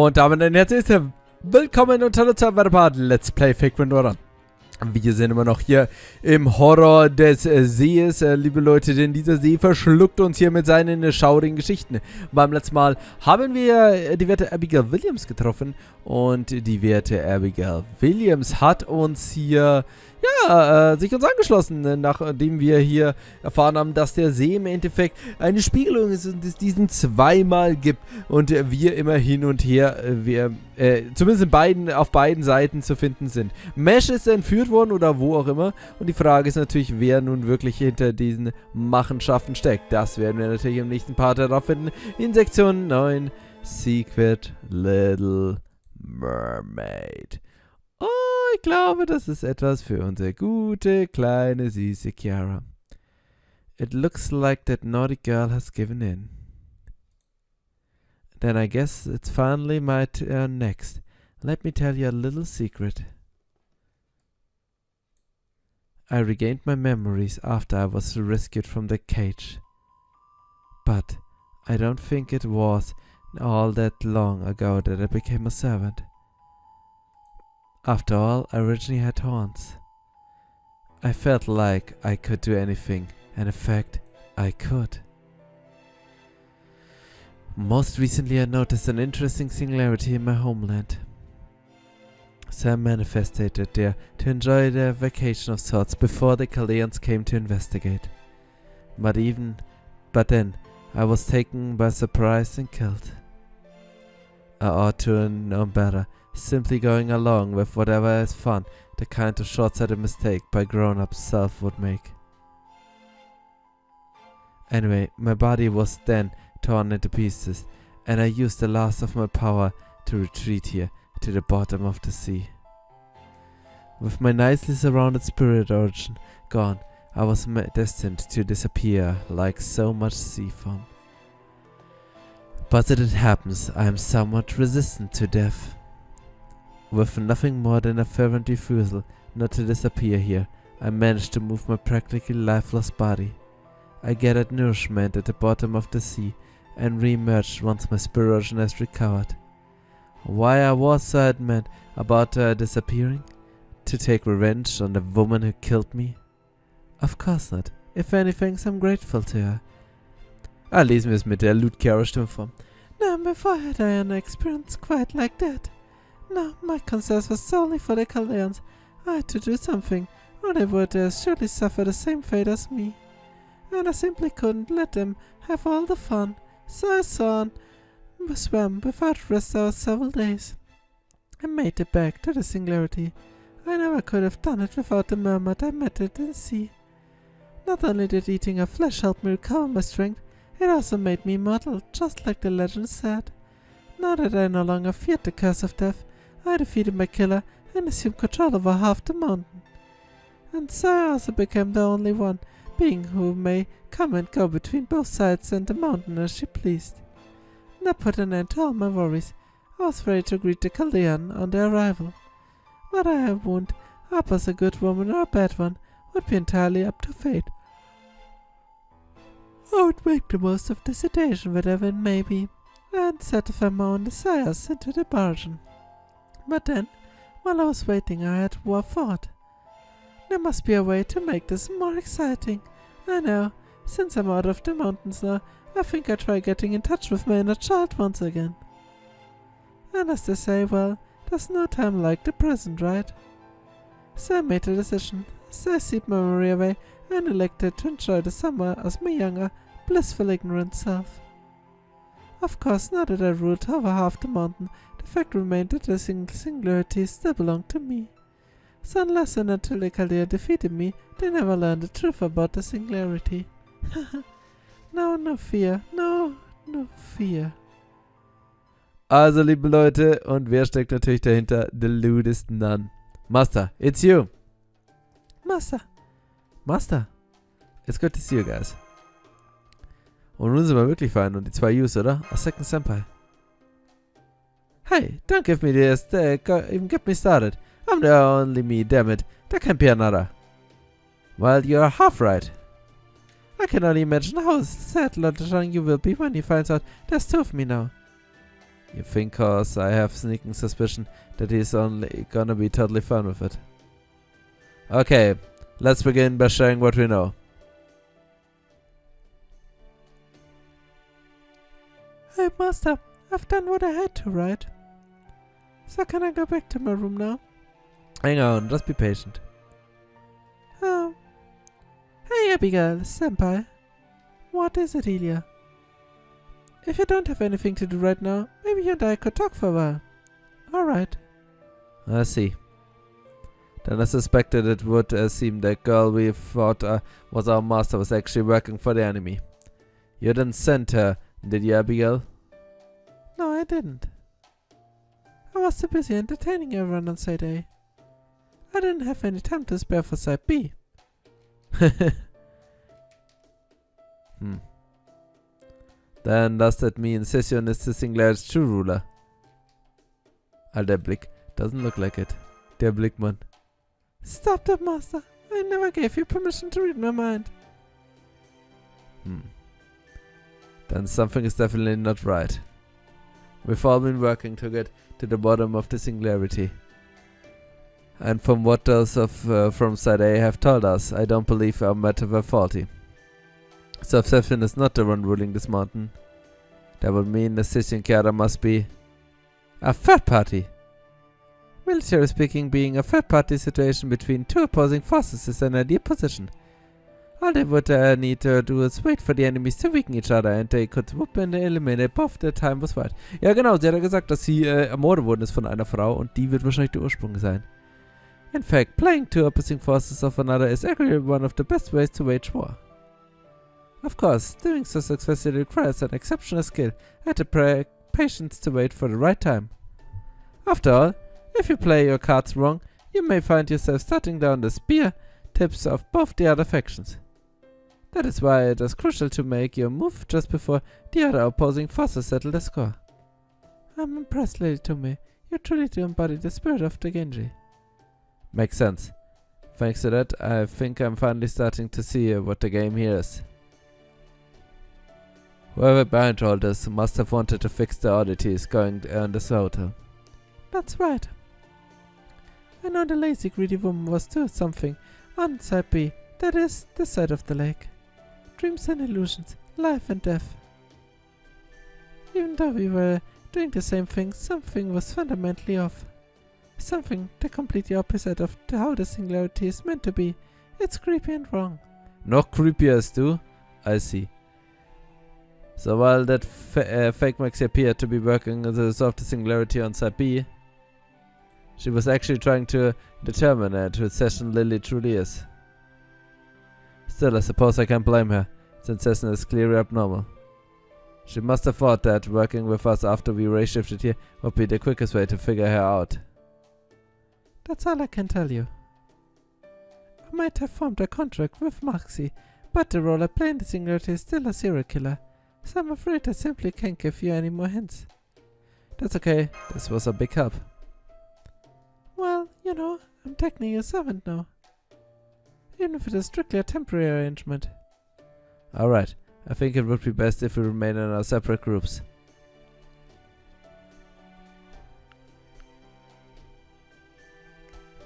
Und damit ein herzliches Willkommen und hallo zu einem weiteren Let's Play Fake-Vendoran. Wir sind immer noch hier im Horror des Sees, liebe Leute, denn dieser See verschluckt uns hier mit seinen schaurigen Geschichten. Beim letzten Mal haben wir die werte Abigail Williams getroffen und die werte Abigail Williams hat uns hier, sich uns angeschlossen, nachdem wir hier erfahren haben, dass der See im Endeffekt eine Spiegelung ist und es diesen zweimal gibt und wir immer hin und her, zumindest auf beiden Seiten zu finden sind. Mesh ist entführt worden oder wo auch immer und die Frage ist natürlich, wer nun wirklich hinter diesen Machenschaften steckt. Das werden wir natürlich im nächsten Part herausfinden in Sektion 9, Secret Little Mermaid. Oh, ich glaube, das ist etwas für unsere gute, kleine, süße Chiara. It looks like that naughty girl has given in. Then I guess it's finally my turn next. Let me tell you a little secret. I regained my memories after I was rescued from the cage. But I don't think it was all that long ago that I became a servant. After all, I originally had horns. I felt like I could do anything, and in fact, I could. Most recently I noticed an interesting singularity in my homeland. So I manifested there to enjoy their vacation of sorts before the Chaldeans came to investigate. But then, I was taken by surprise and killed. I ought to have known better. Simply going along with whatever is fun, the kind of short-sighted mistake by grown-up self would make. Anyway, my body was then torn into pieces, and I used the last of my power to retreat here, to the bottom of the sea. With my nicely surrounded spirit origin gone, I was destined to disappear like so much sea foam. But as it happens, I am somewhat resistant to death. With nothing more than a fervent refusal not to disappear here, I managed to move my practically lifeless body. I gathered nourishment at the bottom of the sea and re-emerged once my spirit origin has recovered. Why I was so adamant about disappearing? To take revenge on the woman who killed me? Of course not. If anything, I'm grateful to her. Lesen wir es mit der Loot-Chiara-Stimme vor. No, before had I an experience quite like that. No, my concern was solely for the Chaldeans. I had to do something, or they would surely suffer the same fate as me. And I simply couldn't let them have all the fun, so I swam without rest for several days. I made it back to the singularity. I never could have done it without the mermaid I met in the sea. Not only did eating her flesh help me recover my strength, it also made me immortal, just like the legend said. Now that I no longer feared the curse of death, I defeated my killer and assumed control over half the mountain. And so I also became the only one being who may come and go between both sides and the mountain as she pleased. That put an end to all my worries. I was ready to greet the Chaldean on their arrival. Whether I wound up as a good woman or a bad one would be entirely up to fate. I would make the most of the situation, whatever it may be, and satisfy my own desires into the bargain. But then, while I was waiting, I had one thought. There must be a way to make this more exciting. I know, since I'm out of the mountains now, I think I'll try getting in touch with my inner child once again. And as they say, well, there's no time like the present, right? So I made a decision. So I seeped my memory away and elected to enjoy the summer as my younger, blissful, ignorant self. Of course, now that I ruled over half the mountain, the fact remained that the singularity still belonged to me. So unless and until the Chaldea defeated me, they never learned the truth about the singularity. No fear. No fear. Also, liebe Leute, und wer steckt natürlich dahinter? The lewdest nun. Master, it's you. Master. It's good to see you guys. Und nun sind wir wirklich fein und die zwei Yous, oder? A second senpai. Hey, don't give me this, even get me started. I'm the only me, damn it. There can't be another. Well, you're half right. I can only imagine how sad Lord you will be when he finds out there's two of me now. You think, cause I have sneaking suspicion that he's only gonna be totally fine with it. Okay, let's begin by sharing what we know. Hey, Master, I've done what I had to, right? So can I go back to my room now? Hang on, just be patient. Oh. Hey, Abigail, senpai. What is it, Elia? If you don't have anything to do right now, maybe you and I could talk for a while. Alright. I see. Then I suspected it would seem the girl we thought was our master was actually working for the enemy. You didn't send her, did you, Abigail? No, I didn't. I was too busy entertaining everyone on Side A. I didn't have any time to spare for Side B. Then does that mean Session is the Singularit's true ruler? Der Blick. Doesn't look like it. Der Blick, man. Stop that, Master. I never gave you permission to read my mind. Then something is definitely not right. We've all been working to get to the bottom of the singularity. And from what those from Side A have told us, I don't believe our matter were faulty. So if Sefin is not the one ruling this mountain, that would mean the Sishin Kiara must be a third party. Military speaking, being a third party situation between two opposing forces is an ideal position. All they would need to do is wait for the enemies to weaken each other and they could whoop and eliminate both. The time was right. Ja genau, sie hat ja gesagt, dass sie ermordet worden ist von einer Frau und die wird wahrscheinlich der Ursprung sein. In fact, playing two opposing forces of another is actually one of the best ways to wage war. Of course, doing so successfully requires an exceptional skill and the patience to wait for the right time. After all, if you play your cards wrong, you may find yourself starting down the spear tips of both the other factions. That is why it is crucial to make your move just before the other opposing forces settle the score. I'm impressed, Lady Tome. You truly do embody the spirit of the Genji. Makes sense. Thanks to that, I think I'm finally starting to see what the game here is. Whoever behind all this must have wanted to fix the oddities going on this hotel. That's right. I know the lazy greedy woman was doing something on Side B, that is, the side of the lake. Dreams and illusions, life and death. Even though we were doing the same thing, something was fundamentally off. Something the completely opposite of how the singularity is meant to be. It's creepy and wrong. Noch creepier as du? I see. So while that fake Maxi appeared to be working to resolve the singularity on Side B, she was actually trying to determine who Session Lily truly is. Still, I suppose I can't blame her, since Session is clearly abnormal. She must have thought that working with us after we race-shifted here would be the quickest way to figure her out. That's all I can tell you. I might have formed a contract with Maxi, but the role I play in the singularity is still a serial killer, so I'm afraid I simply can't give you any more hints. That's okay, this was a big help. Well, you know, I'm technically a servant now. Even if it is strictly a temporary arrangement. Alright, I think it would be best if we remain in our separate groups.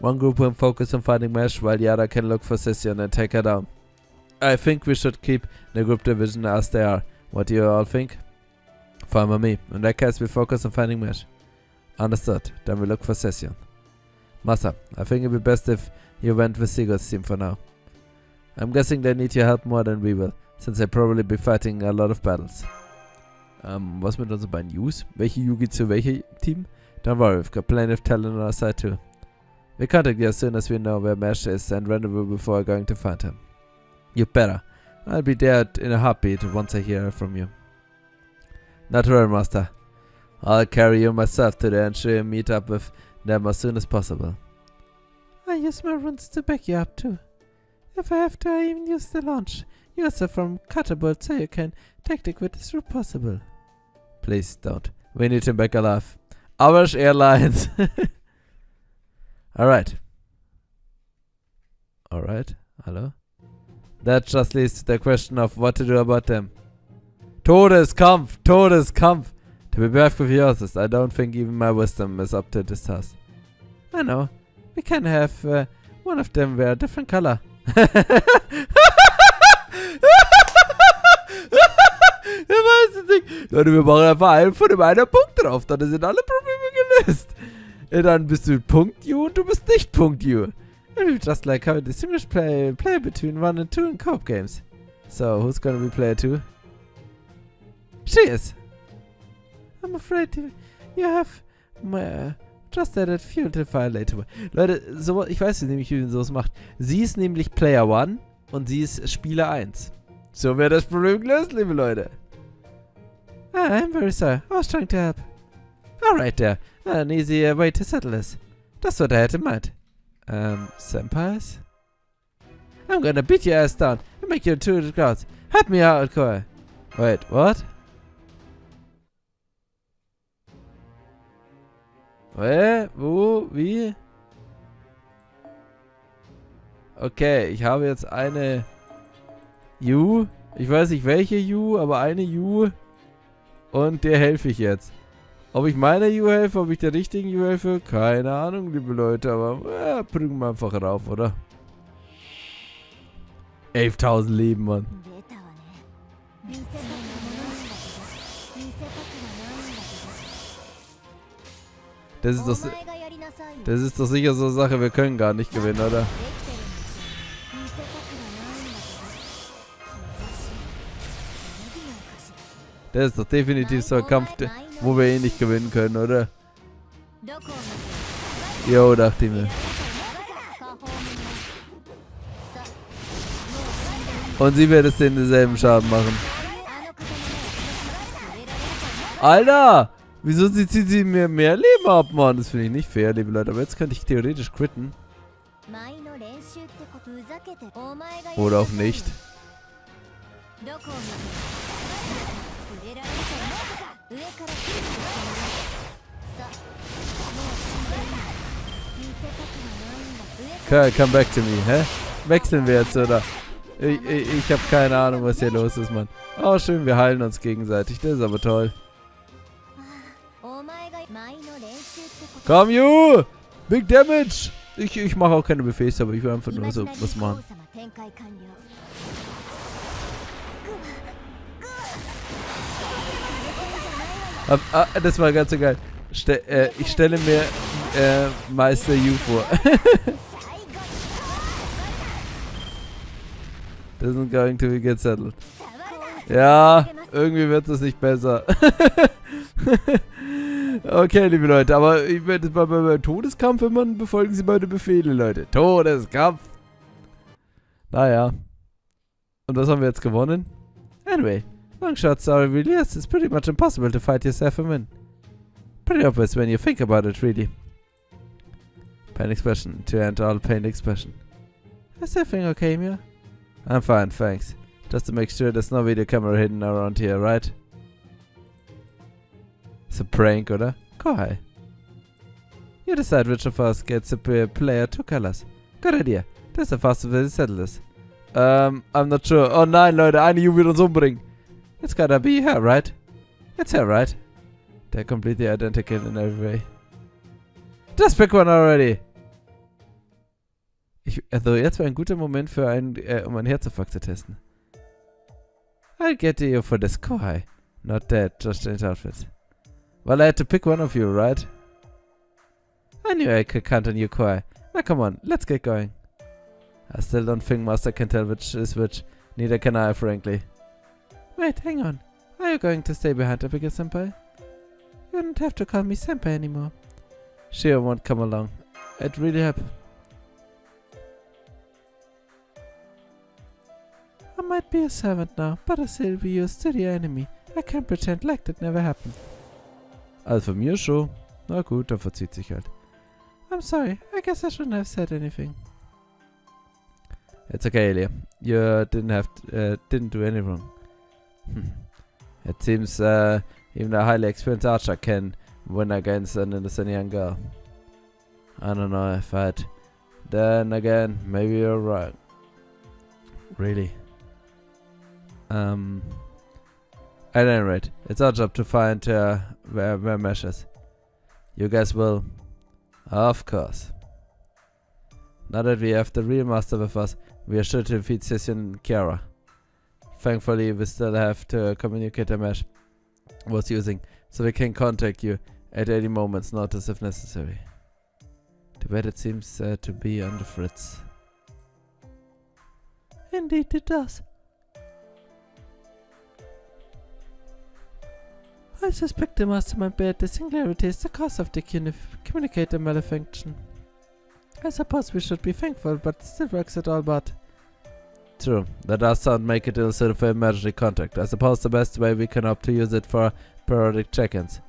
One group will focus on finding Mesh while the other can look for Sission and take her down. I think we should keep the group division as they are. What do you all think? Fine with me. In that case we focus on finding Mesh. Understood. Then we look for Sission. Master, I think it would be best if you went with Sigurd's team for now. I'm guessing they need your help more than we will, since they'll probably be fighting a lot of battles. Was mit unseren beiden Yus? Welche Yugi zu welchem Team? Don't worry, we've got plenty of talent on our side too. We contact you as soon as we know where Mesh is and rendezvous before going to find him. You better. I'll be there in a heartbeat once I hear from you. Not to worry, Master. I'll carry you myself to the entry and meet up with them as soon as possible. I use my runes to back you up too. If I have to, I even use the launch user from Catapult so you can take the quickest route possible. Please don't. We need him back alive. Irish Airlines. Alright. Alright. Hello? That just leads to the question of what to do about them. Todeskampf! Todeskampf! To be perfectly honest, I don't think even my wisdom is up to this task. I know. We can have one of them wear a different color. Leute, wir machen einfach einen von dem einen Punkt drauf. Dann sind alle Probleme gelöst. Dann bist du Punkt U und du bist nicht Punkt U. Just like how distinguish play between 1 and 2 in co-op games. So, who's gonna be player 2? She is. I'm afraid you have just added fuel to the fire later. Leute, so, ich weiß nämlich, wie man sowas macht. Sie ist nämlich Player 1 und sie ist Spieler 1. So wäre das Problem gelöst, liebe Leute. I'm very sorry. I was trying to help. Alright there. An easy way to settle this. That's what I had in mind. Senpais? I'm gonna beat your ass down and make you 200 cards. Help me out, Koi. Wait, what? Wo? Wie? Okay, ich habe jetzt eine U. Ich weiß nicht welche U, aber eine U. Und der helfe ich jetzt. Ob ich meiner U helfe, ob ich der richtigen U helfe, keine Ahnung, liebe Leute. Aber bringen wir einfach rauf, oder? 11.000 Leben, Mann. Das ist doch sicher so eine Sache, wir können gar nicht gewinnen, oder? Das ist doch definitiv so ein Kampf, wo wir eh nicht gewinnen können, oder? Jo, dachte ich mir. Und sie wird es denselben Schaden machen. Alter! Wieso zieht sie mir mehr Leben ab, Mann? Das finde ich nicht fair, liebe Leute. Aber jetzt könnte ich theoretisch quitten. Oder auch nicht. Okay, come back to me, hä? Wechseln wir jetzt, oder? Ich habe keine Ahnung, was hier los ist, Mann. Oh, schön, wir heilen uns gegenseitig. Das ist aber toll. Komm, you! Big Damage! Ich mache auch keine Befehle, aber ich will einfach nur so was machen. Das war ganz so geil. Ich stelle mir Meister Yu vor. Doesn't going to get settled. Ja, irgendwie wird es nicht besser. Okay, liebe Leute, aber ich werde bei Todeskampf immer befolgen Sie meine Befehle, Leute. Todeskampf. Naja. Und was haben wir jetzt gewonnen? Anyway, long shots are really yes, it's pretty much impossible to fight yourself and win. Pretty obvious when you think about it, really. Pain expression. To end all pain expression. Is everything okay, Mia? I'm fine, thanks. Just to make sure there's no video camera hidden around here, right? It's a prank, oder? Go high. You decide which of us gets a player 2 colors. Good idea. That's the fastest way to settle this. I'm not sure. Oh nein, Leute, eine Ju wird uns umbringen. It's gotta be her, right? It's her, right? They're completely identical in every way. Just pick one already. Also jetzt wäre ein guter Moment für um ein Herzinfarkt zu testen. I'll get you for this Kohai. Not that, just change outfits. Well, I had to pick one of you, right? I knew I could count on you, Kohai. Now come on, let's get going. I still don't think Master can tell which is which. Neither can I, frankly. Wait, hang on. Are you going to stay behind, Abigail Senpai? You don't have to call me Senpai anymore. She won't come along. I'd really help. I might be a servant now, but I still be used to the enemy. I can't pretend like that never happened. Also von mir schon. Na gut, dann verzieht sich halt. I'm sorry. I guess I shouldn't have said anything. It's okay, Elia. You didn't do anything wrong. It seems even a highly experienced archer can win against an innocent young girl. I don't know if I'd. Then again, maybe you're right. Really? At any rate, it's our job to find where Mesh is. You guys will. Of course. Now that we have the real master with us, we are sure to defeat Session and Kiara. Thankfully, we still have to communicate the Mesh was using, so we can contact you at any moment's notice if necessary. The weather seems to be on the fritz. Indeed it does. I suspect the mastermind behind the singularity is the cause of the communicator malfunction. I suppose we should be thankful, but it still works at all but. True, that does not make it illicit for emergency contact. I suppose the best way we can hope to use it for periodic check-ins.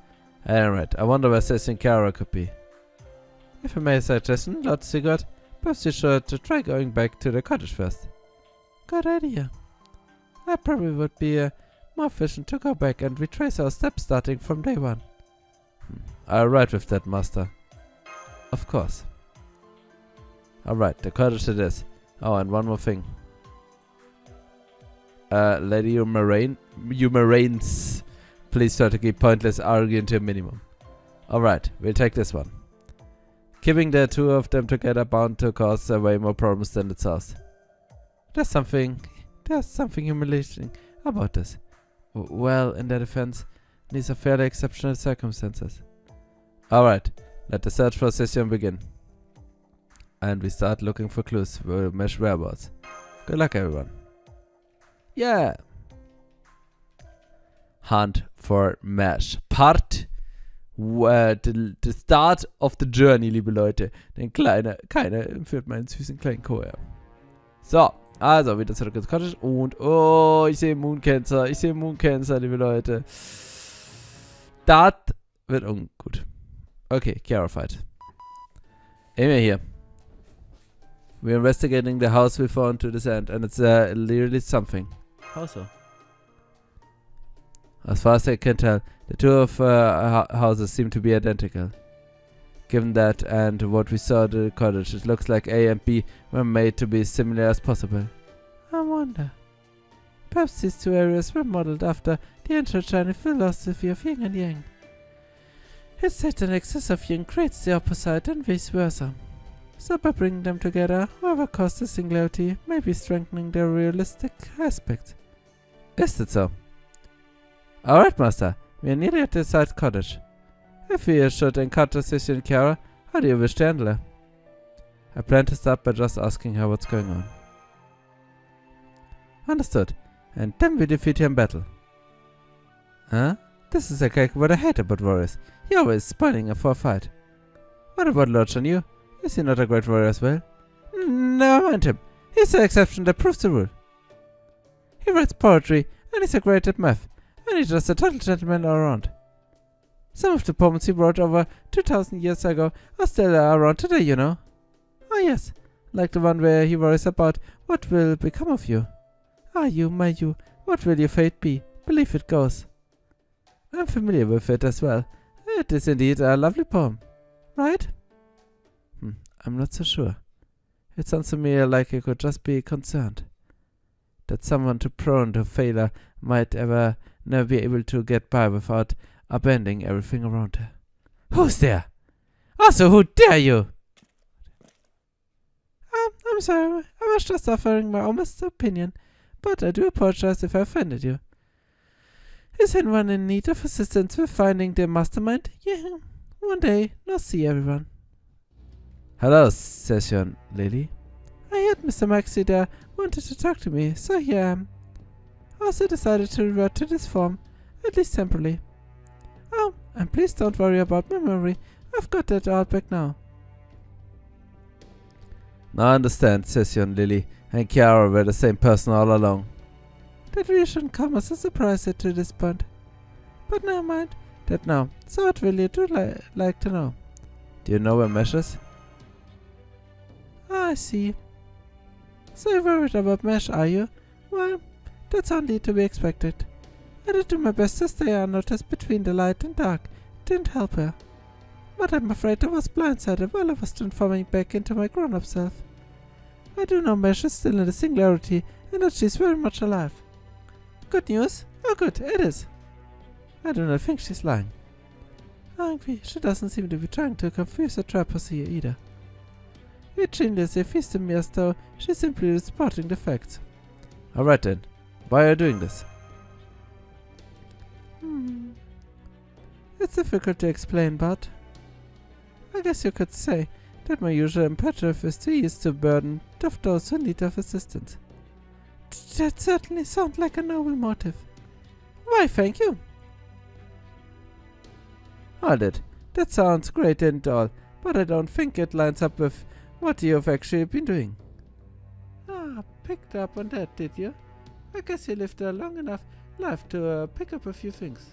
Alright, I wonder where Session Kiara could be. If I may suggest, Lord Sigurd, perhaps you should try going back to the cottage first. Good idea. I probably would be more efficient to go back and retrace our steps starting from day one. I'll ride with that, Master. Of course. Alright, the cottage it is. Oh, and one more thing. Lady Marines, please try to keep pointless arguing to a minimum. Alright, we'll take this one. Keeping the two of them together bound to cause way more problems than it solves. There's something humiliating about this. Well, in their defense, these are fairly exceptional circumstances. Alright, let the search for Session begin. And we start looking for clues for Mesh whereabouts. Good luck, everyone. Yeah! Hunt for Mesh. Part the start of the journey, liebe Leute. Denn keiner entführt meinen süßen kleinen Chor. So, also wieder zurück ins Cottage. Und, oh, ich sehe Mooncancer. Ich sehe Mooncancer, liebe Leute. Das wird ungut. Okay, Kiara fight. Immer hier. We're investigating the house we found to this end, and it's literally something. How so? As far as I can tell, the two of houses seem to be identical. Given that and what we saw at the cottage, it looks like A and B were made to be as similar as possible. I wonder. Perhaps these two areas were modeled after the ancient Chinese philosophy of yin and yang. It's said an excess of yin creates the opposite and vice versa. So by bringing them together, whoever caused the singularity may be strengthening their realistic aspects. Is it so? Alright, Master. We are nearly at the side cottage. If we should encounter Session Kiara, how do you wish to handle her? I plan to start by just asking her what's going on. Understood. And then we defeat her in battle. Huh? This is exactly what I hate about warriors. You're always spoiling her for a fight. What about Lord Shanyu? Is he not a great warrior as well? Never mind him. He's the exception that proves the rule. He writes poetry, and he's a great at math, and he's just a total gentleman all around. Some of the poems he wrote over 2000 years ago are still around today, you know. Oh yes, like the one where he worries about what will become of you. Ah, you, my you, what will your fate be? Believe it goes. I'm familiar with it as well. It is indeed a lovely poem, right? I'm not so sure. It sounds to me like you could just be concerned that someone too prone to failure might never be able to get by without abandoning everything around her. Who's there? Also, who dare you? I'm sorry. I was just offering my honest opinion, but I do apologize if I offended you. Is anyone in need of assistance with finding the mastermind? Yeah, one day, I'll see everyone. Hello, Session Lily. I heard Mr. Maxi there wanted to talk to me, so here I am. I also decided to revert to this form, at least temporarily. Oh, and please don't worry about my memory. I've got that all back now. Now I understand, Session Lily and Kiara were the same person all along. That really shouldn't come as a surprise to this point. But never mind that now. So what will you do like to know? Do you know where Mesh is? I see. So you're worried about Mesh, are you? Well, that's only to be expected. I did do my best to stay unnoticed between the light and dark. Didn't help her. But I'm afraid I was blindsided while I was transforming back into my grown-up self. I do know Mesh is still in the singularity and that she's very much alive. Good news? Oh good, it is. I do not think she's lying. I agree, she doesn't seem to be trying to confuse or trap us here either. It seems as if it's to me as though she's simply spotting the facts. Alright then. Why are you doing this? It's difficult to explain, but I guess you could say that my usual imperative is to ease the burden of those who need of assistance. That certainly sounds like a noble motive. Why, thank you. Hold That sounds great and all, but I don't think it lines up with what you've actually been doing. Picked up on that, did you? I guess you lived a long enough life to pick up a few things.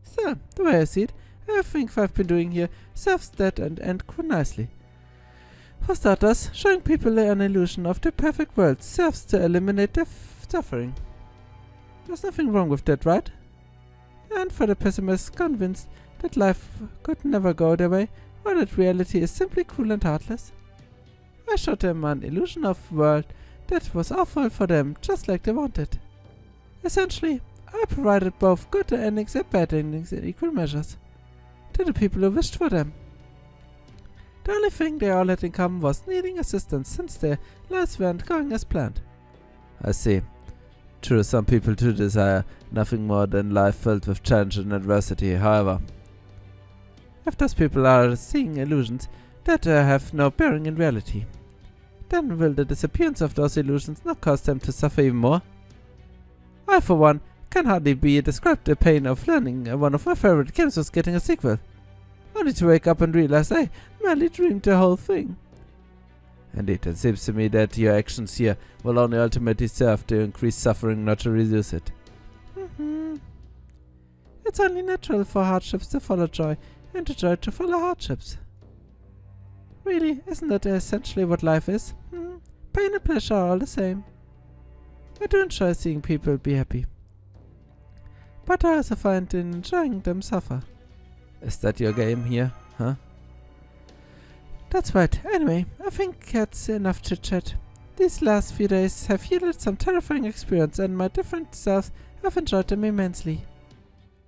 So, the way I see it, everything I've been doing here serves that end quite nicely. For starters, showing people an illusion of the perfect world serves to eliminate their suffering. There's nothing wrong with that, right? And for the pessimist convinced that life could never go their way, or that reality is simply cruel and heartless, I showed them an illusion of a world that was awful for them, just like they wanted. Essentially, I provided both good endings and bad endings in equal measures to the people who wished for them. The only thing they all had in common was needing assistance, since their lives weren't going as planned. I see. True, some people do desire nothing more than life filled with challenge and adversity. However, if those people are seeing illusions that have no bearing in reality, then will the disappearance of those illusions not cause them to suffer even more? I, for one, can hardly describe the pain of learning one of my favorite games was getting a sequel, only to wake up and realize I merely dreamed the whole thing. Indeed, it seems to me that your actions here will only ultimately serve to increase suffering, not to reduce it. It's only natural for hardships to follow joy, and the joy to follow hardships. Really, isn't that essentially what life is? Pain and pleasure are all the same. I do enjoy seeing people be happy, but I also find in enjoying them suffer. Is that your game here, huh? That's right. Anyway, I think that's enough chit-chat. These last few days have yielded some terrifying experience, and my different selves have enjoyed them immensely.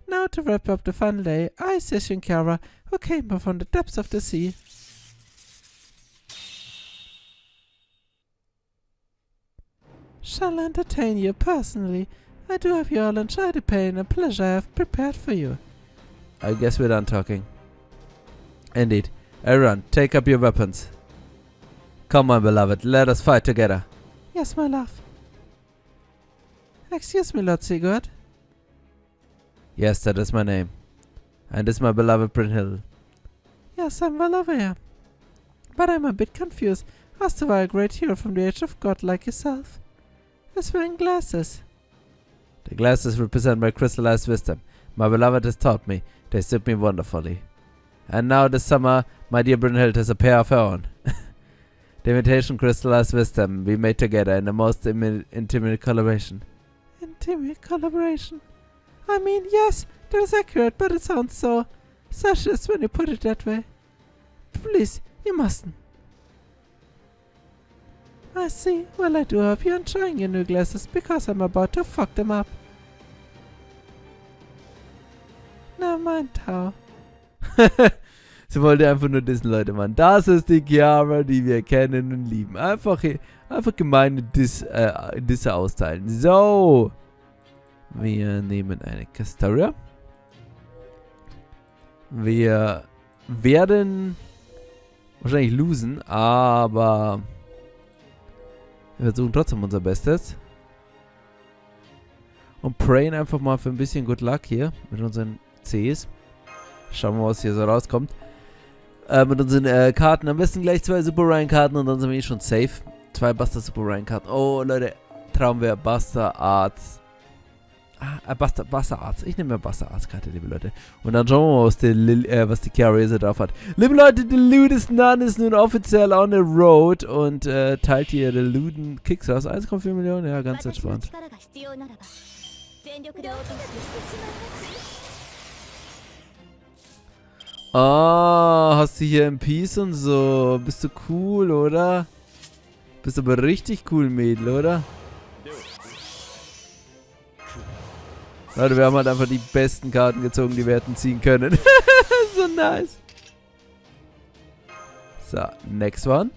Now to wrap up the final day, I see Shinkara, who came from the depths of the sea. Shall entertain you personally. I do hope you all enjoy the pain and pleasure I have prepared for you. I guess we're done talking. Indeed. Everyone, take up your weapons. Come, my beloved, let us fight together. Yes, my love. Excuse me, Lord Sigurd. Yes, that is my name. And this is my beloved Brynhild. Yes, I'm well aware. But I'm a bit confused as to why a great hero from the age of God like yourself is wearing glasses. The glasses represent my crystallized wisdom. My beloved has taught me. They suit me wonderfully. And now this summer, my dear Brynhild has a pair of her own. The imitation crystallized wisdom we made together in the most intimate collaboration. Intimate collaboration? I mean, yes, that is accurate, but it sounds so suspicious when you put it that way. Please, you mustn't. I see. Well, I do hope you're enjoying your new glasses, because I'm about to fuck them up. Never mind how. Sie wollte einfach nur dissen, Leute, Mann. Das ist die Chiara, die wir kennen und lieben. Einfach gemeine Disse austeilen. So. Wir nehmen eine Kirschtaria. Wir werden wahrscheinlich losen, aber wir versuchen trotzdem unser Bestes. Und prayen einfach mal für ein bisschen Good Luck hier mit unseren Cs. Schauen wir mal, was hier so rauskommt. Mit unseren Karten. Am besten gleich 2 Super Ryan Karten und dann sind wir eh schon safe. 2 Buster Super Ryan Karten. Oh, Leute. Trauen wir Buster Arts. Buster Arts. Ich nehme mir Buster Arts Karte, liebe Leute. Und dann schauen wir mal, was die Chiara so drauf hat. Liebe Leute, The Ludus Nun ist nun offiziell on the road und teilt hier The Luden Kicks aus. 1,4 Millionen. Ja, ganz entspannt. Oh, hast du hier MPs und so. Bist du cool, oder? Bist aber richtig cool, Mädel, oder? Leute, wir haben halt einfach die besten Karten gezogen, die wir hätten ziehen können. So nice. So, next one.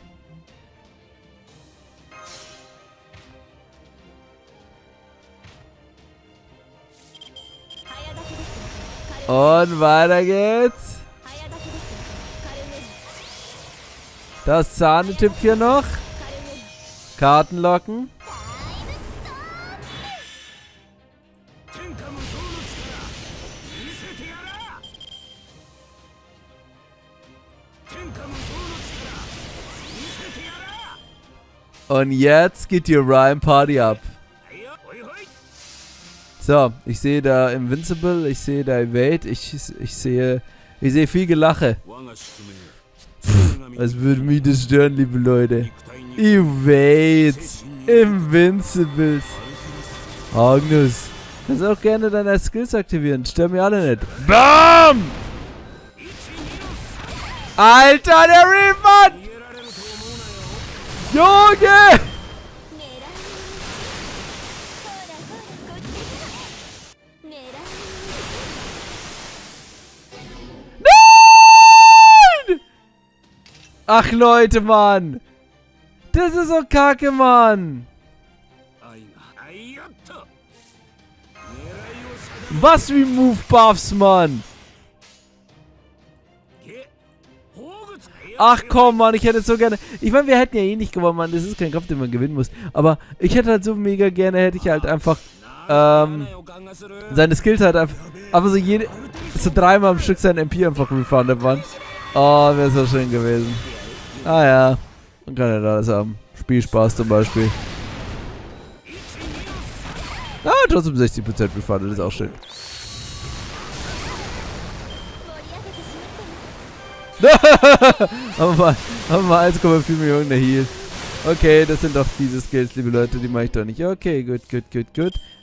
Und weiter geht's. Das Zahnetipp hier noch. Karten locken. Und jetzt geht die Rhyme Party ab. So, ich sehe da Invincible, ich sehe da Evade, ich sehe viel Gelache. Es würde mich das stören, liebe Leute. Evade, Invincibles. Agnes, kannst auch gerne deine Skills aktivieren, stör mir alle nicht. BAM! Alter, der Refund! Junge! Nein! Ach Leute, Mann! Das ist so kacke, Mann! Was Remove-Buffs, Mann! Ach komm, Mann, ich hätte so gerne... Ich meine, wir hätten ja eh nicht gewonnen, Mann. Das ist kein Kampf, den man gewinnen muss. Aber ich hätte halt so mega gerne, hätte ich halt einfach... seine Skills halt einfach so dreimal am Stück sein MP einfach refundet, Mann. Oh, wäre so schön gewesen. Ah ja. Man kann ja da alles haben. Spielspaß zum Beispiel. Ah, trotzdem 60% refundet, ist auch schön. haben wir mal 1,4 Millionen erhielt. Okay, das sind doch fiese Skills, liebe Leute, die mache ich doch nicht. Okay, gut.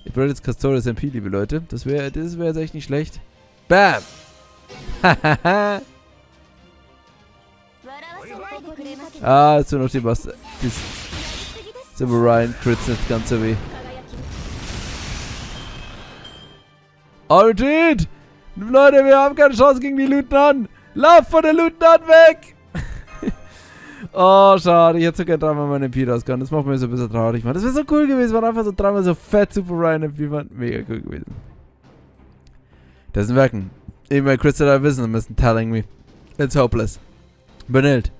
Ich brauche jetzt Castores MP, liebe Leute. Das wäre jetzt echt nicht schlecht. Bam! Ah, jetzt nur noch die Master. Ryan Crits nicht ganz so weh. Oh, dude! Leute, wir haben keine Chance gegen die Lieutenant! Lauf von der Lieutenant weg! Oh, schade. Ich hätte so gerne dreimal meine MP rausgehauen. Das macht mir so ein bisschen traurig, Mann. Das wäre so cool gewesen. War einfach so dreimal so fett Super Ryan MP, Mann. Mega cool gewesen. Das sind Werken. Even my Crits that I wissen müssen telling me. It's hopeless. Benildt.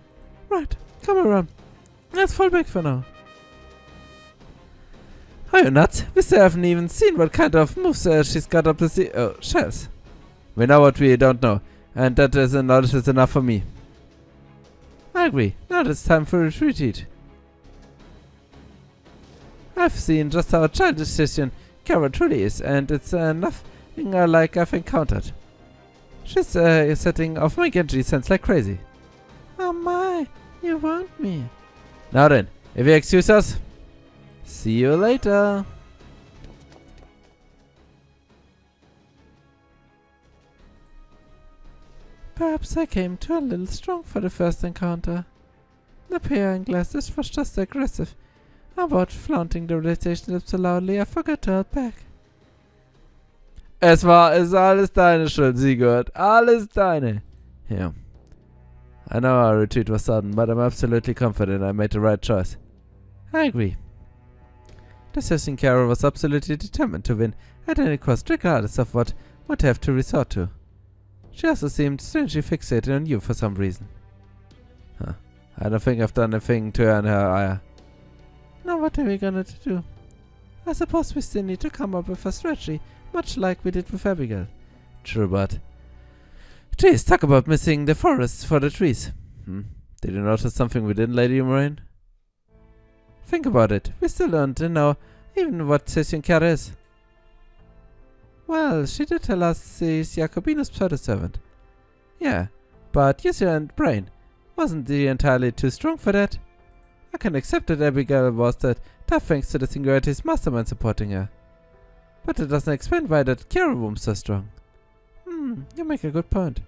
Right. Come around. Let's fall back for now. Are you nuts? We still haven't even seen what kind of moves she's got up the sea. Oh, shells. We know what we don't know. And that is knowledge is enough for me. I agree. Now it's time for a retreat. I've seen just how childish Christian Kara truly is, and it's nothing like I've encountered. She's setting off my Genji sense like crazy. Oh my, you want me? Now then, if you excuse us, see you later. Perhaps I came too a little strong for the first encounter. The pair in glasses was just aggressive. About flaunting the relationships so loudly, I forgot to hold back. Es ist alles deine Schuld, Sigurd. Alles deine. Yeah. I know our retreat was sudden, but I'm absolutely confident I made the right choice. I agree. The Sissin Carol was absolutely determined to win at any cost, regardless of what would have to resort to. She also seemed strangely fixated on you for some reason. Huh. I don't think I've done a thing to earn her ire. Now what are we gonna do? I suppose we still need to come up with a strategy, much like we did with Abigail. True, but... Jeez, talk about missing the forests for the trees. Did you notice something we didn't, Lady Moraine? Think about it. We still don't know even what Session Care is. Well, she did tell us she's Jacobinus pseudo-servant. Yeah, but use your brain. Wasn't he entirely too strong for that? I can accept that Abigail was that tough thanks to the Singularity's mastermind supporting her. But it doesn't explain why that Carolwoom's so strong. You make a good point.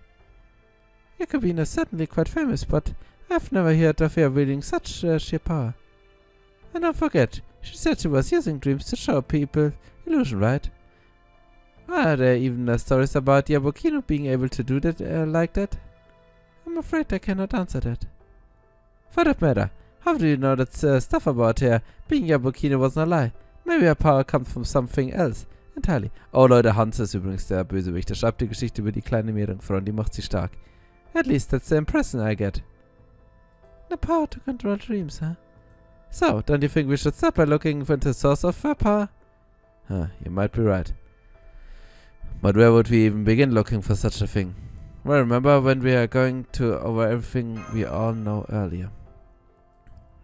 Jacobina is certainly quite famous, but I've never heard of her wielding such sheer power. And don't forget, she said she was using dreams to show people illusion, right? Are there even stories about Yabukino being able to do that like that? I'm afraid I cannot answer that. For that matter, how do you know that stuff about her being Yabukino wasn't a lie? Maybe her power comes from something else entirely. Oh Leute, Hans ist übrigens der Bösewicht. Er schreibt die Geschichte über die kleine Meerjungfrau und die macht sie stark. At least that's the impression I get. The power to control dreams, huh? So, don't you think we should start by looking for the source of her power? Huh, you might be right. But where would we even begin looking for such a thing? Well, remember when we are going to over everything we all know earlier?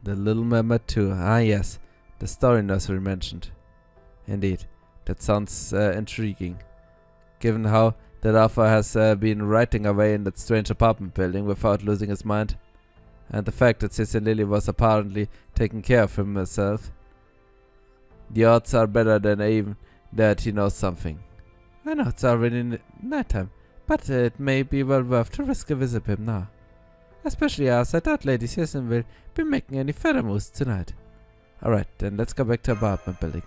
The Little Mermaid 2. Ah yes, the story nursery mentioned. Indeed, that sounds intriguing. Given how that author has been writing away in that strange apartment building without losing his mind. And the fact that Sis and Lily was apparently taking care of him herself. The odds are better than even that he knows something. I know it's already nighttime, but it may be well worth to risk a visit to him now. Especially as I doubt Lady Sisson will be making any further moves tonight. Alright, then let's go back to the apartment building.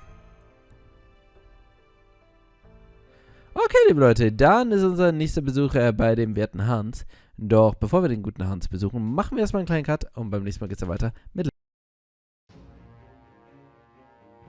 Okay, liebe Leute, dann ist unser nächster Besuch bei dem werten Hans. Doch bevor wir den guten Hans besuchen, machen wir erstmal einen kleinen Cut und beim nächsten Mal geht's dann weiter mit